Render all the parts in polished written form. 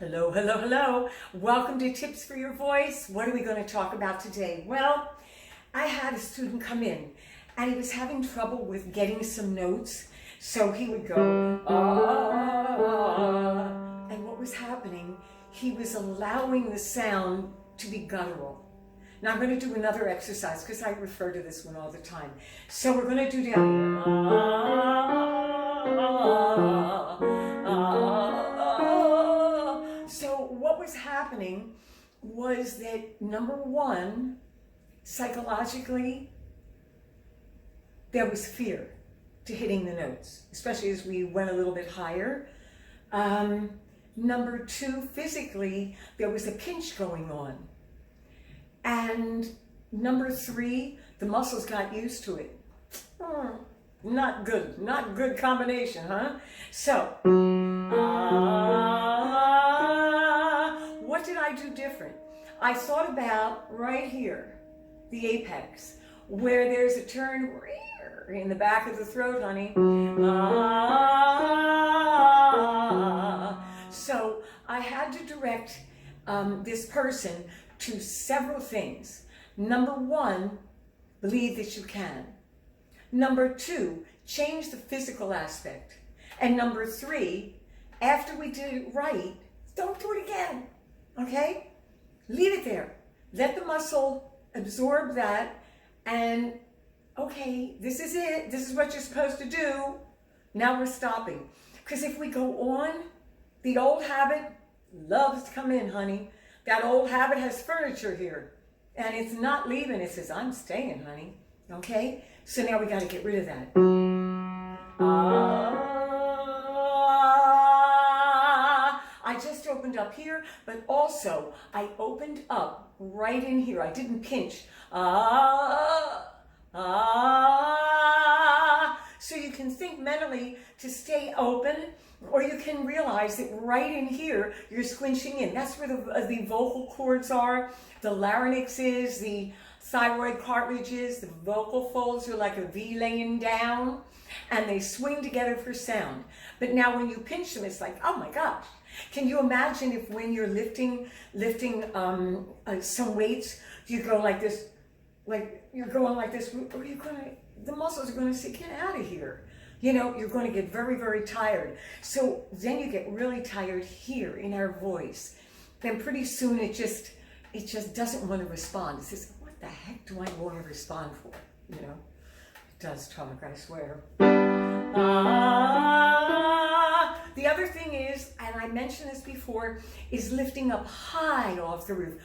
Hello, hello, hello. Welcome to Tips for Your Voice. What are we going to talk about today? Well, I had a student come in and he was having trouble with getting some notes. So he would go, ah, and what was happening, he was allowing the sound to be guttural. Now I'm going to do another exercise because I refer to this one all the time. So we're going to do down here. So what was happening was that, number one, psychologically, there was fear to hitting the notes, especially as we went a little bit higher. Number two, physically, there was a pinch going on. And number three, the muscles got used to it. Not good combination, huh? So, what did I do different? I thought about right here, the apex, where there's a turn in the back of the throat, honey. So I had to direct this person to several things. Number one, believe that you can. Number two, change the physical aspect. And number three, after we did it right, don't do it again, okay? Leave it there. Let the muscle absorb that and, okay, this is it. This is what you're supposed to do. Now we're stopping. Because if we go on, the old habit loves to come in, honey. That old habit has furniture here. And it's not leaving. It says, I'm staying, honey. Okay? So now we got to get rid of that. I just opened up here, but also I opened up right in here. I didn't pinch. So you can think mentally to stay open, or you can realize that right in here, you're squinching in. That's where the vocal cords are, the larynx is, the thyroid cartilage is, the vocal folds are like a V laying down, and they swing together for sound. But now when you pinch them, it's like, oh my gosh. Can you imagine if when you're lifting some weights, you go like this, like you're going like this, or the muscles are going to say, get out of here. You know, you're going to get very, very tired. So then you get really tired here in our voice. Then pretty soon it just doesn't want to respond. It says, what the heck do I want to respond for? You know, it does talk, I swear. The other thing is, and I mentioned this before, is lifting up high off the roof.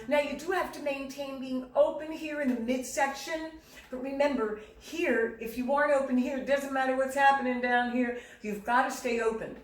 Now you do have to maintain being open here in the midsection, but remember here, if you aren't open here, it doesn't matter what's happening down here, you've got to stay open.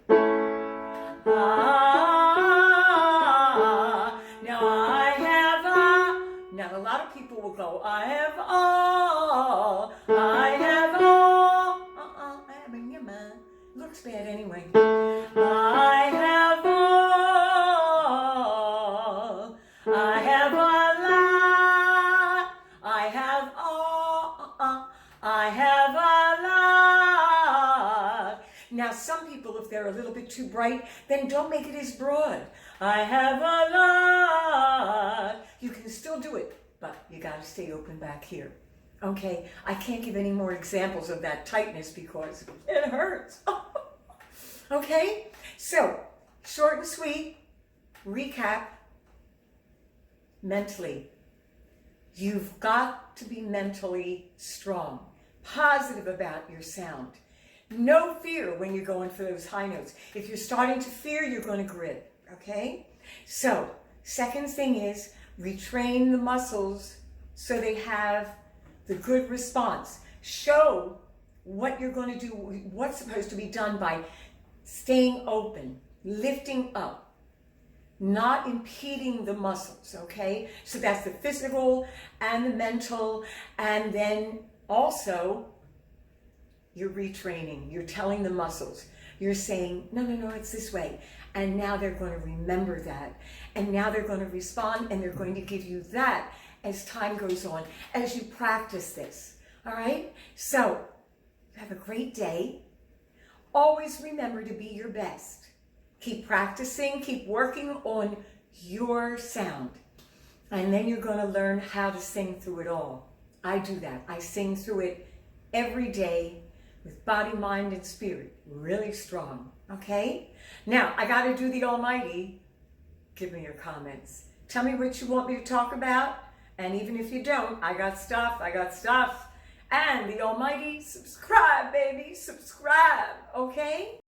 Now a lot of people will go, I have all, I have all, I have in your mind. Looks bad anyway. I have all, I have a lot, I have all, I have a lot. Now some people, if they're a little bit too bright, then don't make it as broad. I have a lot. You can still do it, but you got to stay open back here. Okay, I can't give any more examples of that tightness because it hurts. Okay, so short and sweet, recap. Mentally, you've got to be mentally strong, positive about your sound. No fear when you're going for those high notes. If you're starting to fear, you're going to grit. Okay? So, second thing is retrain the muscles so they have the good response. Show what you're going to do, what's supposed to be done by staying open, lifting up, not impeding the muscles, okay? So that's the physical and the mental, and then also you're retraining, you're telling the muscles, you're saying, no, it's this way. And now they're going to remember that. And now they're going to respond and they're going to give you that as time goes on, as you practice this. All right? So, have a great day. Always remember to be your best. Keep practicing, keep working on your sound. And then you're going to learn how to sing through it all. I do that. I sing through it every day with body, mind, and spirit. Really strong. Okay? Now, I got to do the Almighty. Give me your comments. Tell me what you want me to talk about. And even if you don't, I got stuff. And the Almighty, subscribe, baby. Subscribe. Okay?